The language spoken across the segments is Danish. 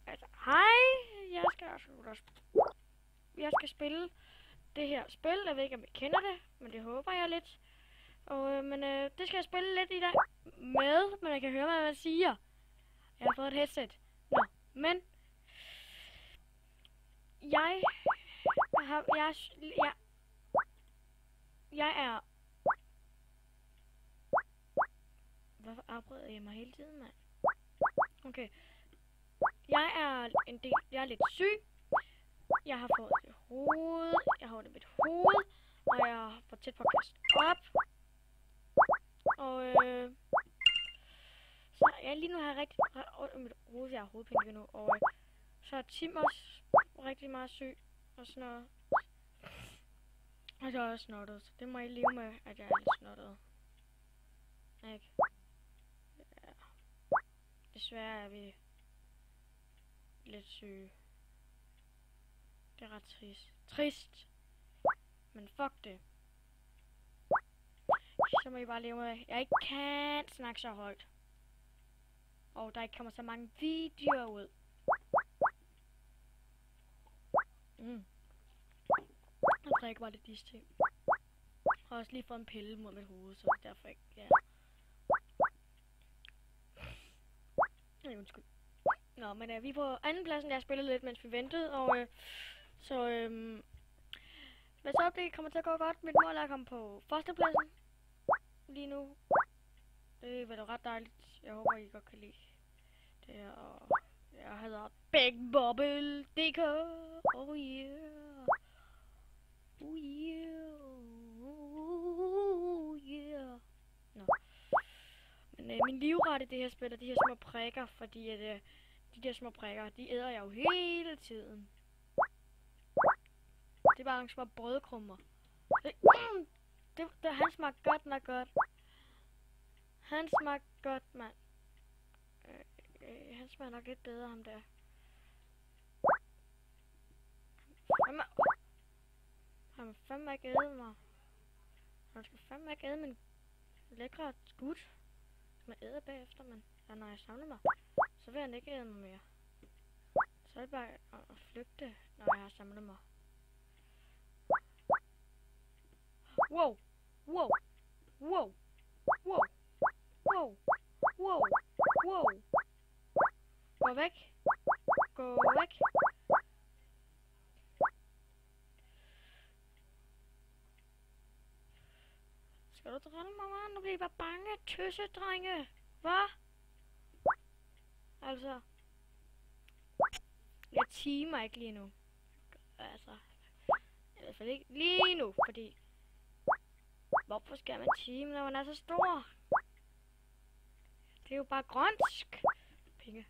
Altså, hej! Jeg skal spille det her spil. Jeg ved ikke, om I kender det, men det håber jeg lidt. Og, det skal jeg spille lidt i dag med, men jeg kan høre, hvad man siger. Jeg har fået et headset. Nå, men jeg er... Hvorfor afbryder jeg mig hele tiden, mand? Okay. Jeg er lidt syg. Jeg har fået det hoved. Jeg har ondt i mit hoved. Og jeg har fået tæt på at kaste op. Og så jeg lige nu har rigtig ondt i mit hoved. Jeg har hovedpine nu. Og så er Tim også rigtig meget syg. Og sådan noget. Og så er jeg også snottet. Så det må jeg leve med, at jeg er lidt snottet. Ikke? Ja. Desværre er vi lidt syge. Det er ret trist. Men fuck det. Så må I bare leve med, at jeg ikke kan snakke så højt. Og der ikke kommer så mange videoer ud. Jeg drikker bare lidt disse ting. Jeg har også lige fået en pille mod mit hoved, så derfor ikke, ja. Undskyld. Nå, men vi er på anden pladsen. Jeg spillede lidt, mens vi ventede, og hvis så det kommer til at gå godt, mit mål er at komme på førstepladsen lige nu. Det var da ret dejligt. Jeg håber, I godt kan lide det her, og jeg hedder Big Bubble DK. Oh yeah. Oh yeah. Oh yeah. Nå. Men min livret i det her spil er de her små prikker, fordi at de der små prikker, de æder jeg jo hele tiden. Det er bare nogle små brødkrummer. Han smager godt nok godt. Han smager godt, mand. Han smager nok lidt bedre, ham der. Han må fandme ikke æde mig. Han skal fandme ikke æde min lækre skud. Man æder bagefter, men når jeg samler mig, så vil han ikke æde mig mere. Så er det bare at flygte, når jeg har samlet mig. Wow! Wow! Wow! Wow! Wow! Wow! Wow! Gå væk! Gå væk! Skal du drille mig, mand? Nu bliver I bare bange, tøsedrenge! Hvad? Altså... Jeg timer ikke lige nu. Altså... I hvert fald ikke lige nu, fordi... Hvorfor skal man time, når man er så stor? Det er jo bare grønsk. Penge.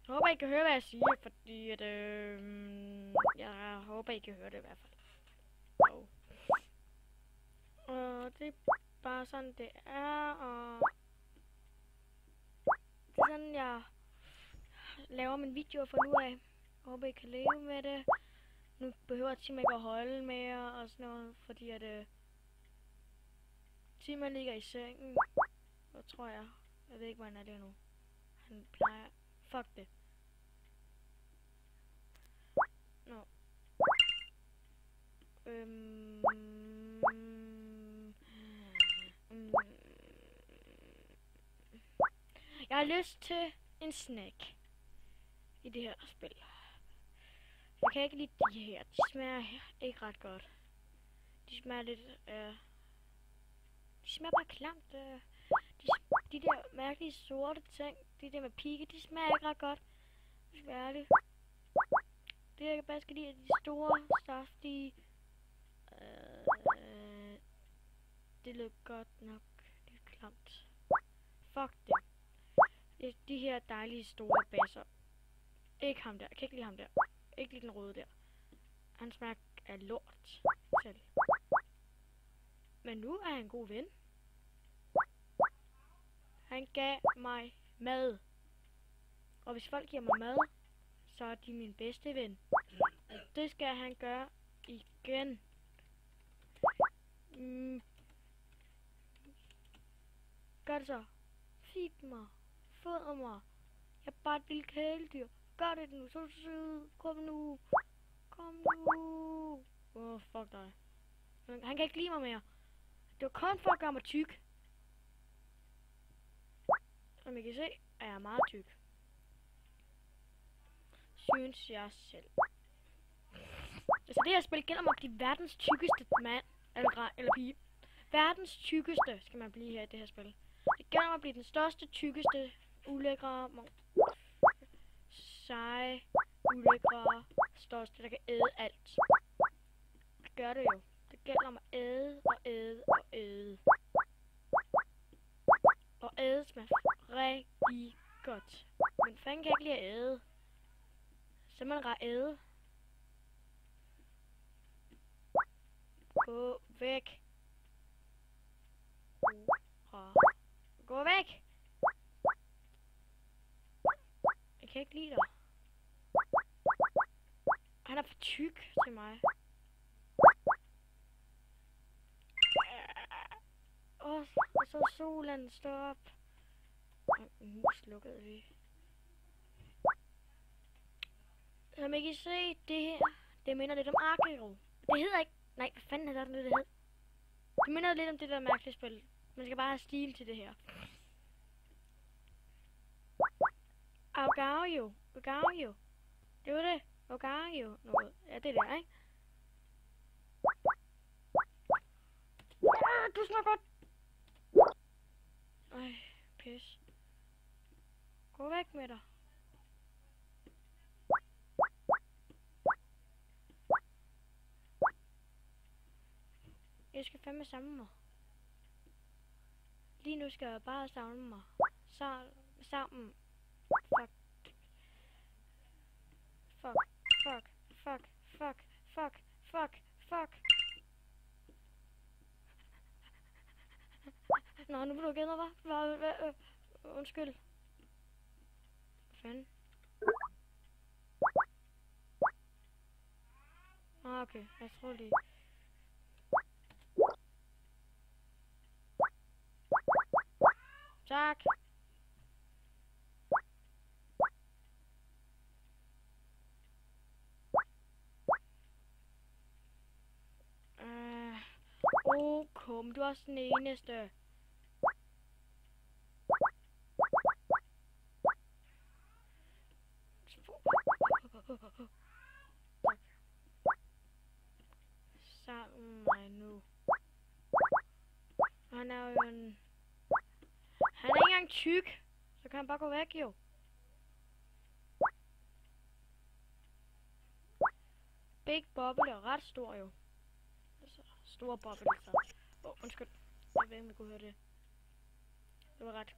Jeg håber, I kan høre, hvad jeg siger, fordi at... jeg håber, I kan høre det i hvert fald. Og det er bare sådan, det er, og... Det er sådan, jeg laver mine videoer fra nu af. Jeg håber, I kan leve med det. Nu behøver Tim ikke at holde mere og sådan noget, fordi at Tim ligger i sengen. Hvad tror jeg? Jeg ved ikke, hvor han er lige nu. Han plejer... Fuck det. Nå. Jeg har lyst til en snack i det her spil. Jeg kan ikke lide de her. De smager ikke ret godt. De smager lidt... de smager bare klamt. De der mærkelige sorte ting, de der med pigge, de smager ikke ret godt. Det skal være ærligt. Det jeg bare skal lide er de store, saftige... det lød godt nok lidt klamt. Fuck det. De her dejlige store basser. Ikke ham der. Jeg kan ikke lide ham der. Ikke lide den røde der. Han smager af lort selv. Men nu er han en god ven. Han gav mig mad. Og hvis folk giver mig mad, så er de min bedste ven. Det skal han gøre igen. Gør det så. Feed mig. Fodre mig. Jeg er bare et lille kæledyr. Gør det nu, så er du sød. Kom nu. Kom nu. Fuck dig. Han kan ikke lide mig mere. Det var kun for at gøre mig tyk. Som I kan se, er jeg meget tyk. Synes jeg selv. Altså det her spil gælder mig at blive verdens tykkeste mand. Eller pige. Verdens tykkeste skal man blive her i det her spil. Det gælder mig at blive den største, tykkeste, ulækre, seje, ulækre, største, der kan æde alt. Det gør det jo. Det gælder mig at æde og æde og æde. Og æde smager rigtig godt. Men fanden kan jeg ikke lide at æde. Så man rar æde. Gå væk. Gå væk. Jeg kan ikke lide dig. Han er for tyk til mig. Og så solen står op. Nu slukkede vi. Som I kan se, det her, det minder lidt om Arkero. Det hedder ikke... Nej, hvad fanden er det hed? Det minder lidt om det der mærkelige spil. Man skal bare have stil til det her. Augario. Det var det. Augario. Noget. Ja, det der, ikke? Ja, du smager godt. Ej, pis. Gå væk med dig. Jeg skal fandme samle mig. Lige nu skal jeg bare samle mig. Sammen. Fuck. Nå, nu bliver du gæder, hva'? Undskyld. Hvad fanden? Okay, jeg tror lige. Tak. Kom, du er også den eneste. Sammen mig nu. Han er jo en... Han er ikke engang tyk. Så kan han bare gå væk, jo. Big Bobble er ret stor, jo. Altså, stor Bobble, så. Undskyld. Jeg ved ikke, om jeg kunne høre det. Det var ret.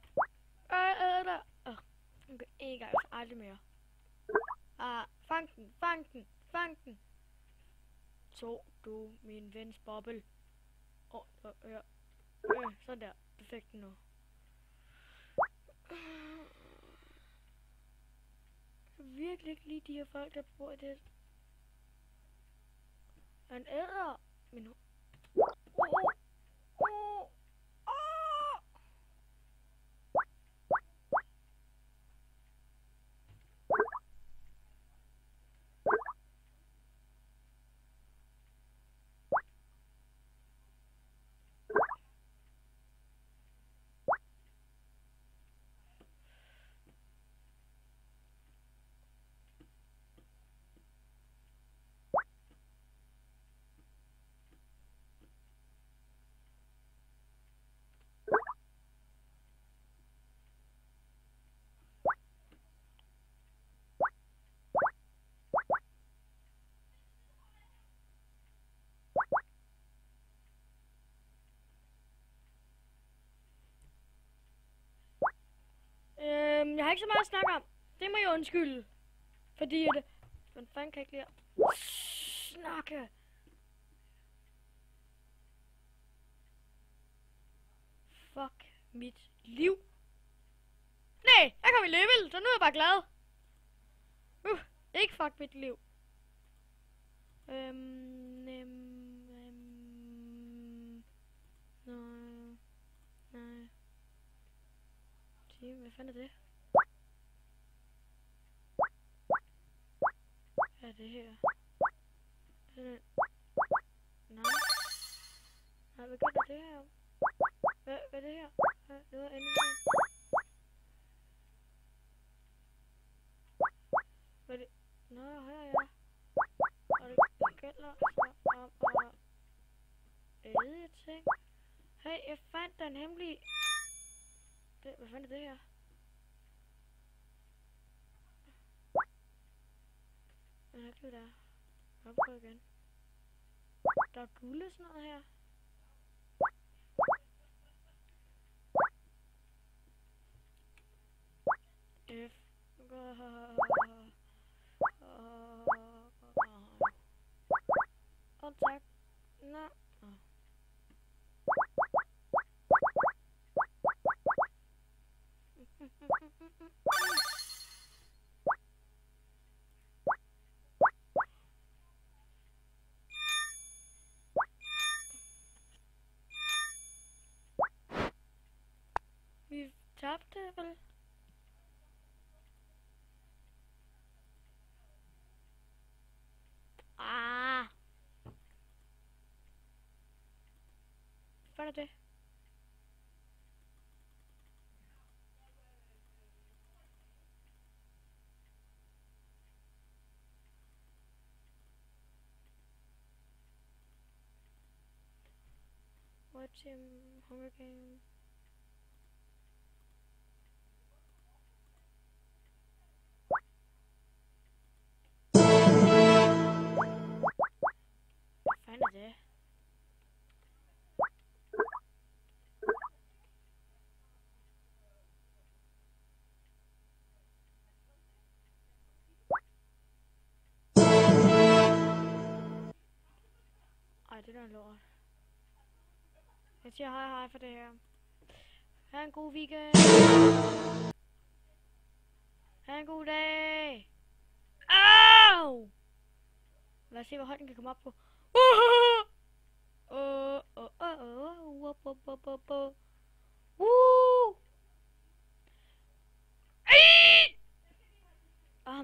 Okay, en gang. Aldrig mere. Fang den. Så du min vens Bobble. Sådan der. Perfekt nu. Jeg kan virkelig ikke lide de her folk, der bor i det. Han æder min... Jeg har ikke så meget at snakke om. Det må jeg undskylde. Fordi det... Men fanden kan ikke lide at snakke. Fuck mit liv. Nej, jeg kom i level, så nu er jeg bare glad. Ikke fuck mit liv. Nej. Hvad fanden er det? er det her? Nej. Nej, hvad gør det her? Hvad er det her? Noget andet her. Hvad er det? Nå, her er jeg. Og det gælder så om at æde ting. Hey, jeg fandt den hemmelige... Hvad fanden er det her? Hvad er det der? Jeg prøver igen. Der er guld og sådan noget her. F. Og tak. Nå. Vi tabte vel? Hvad er det? What's in Hunger Game? Hvad fanden er det? Ej, det er lort. Jeg siger hej for det her. Ha' en god weekend. Ha' en god dag. Au! Lad os se, hvor højt den kan komme op på.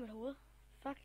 Mit hoved. Fuck.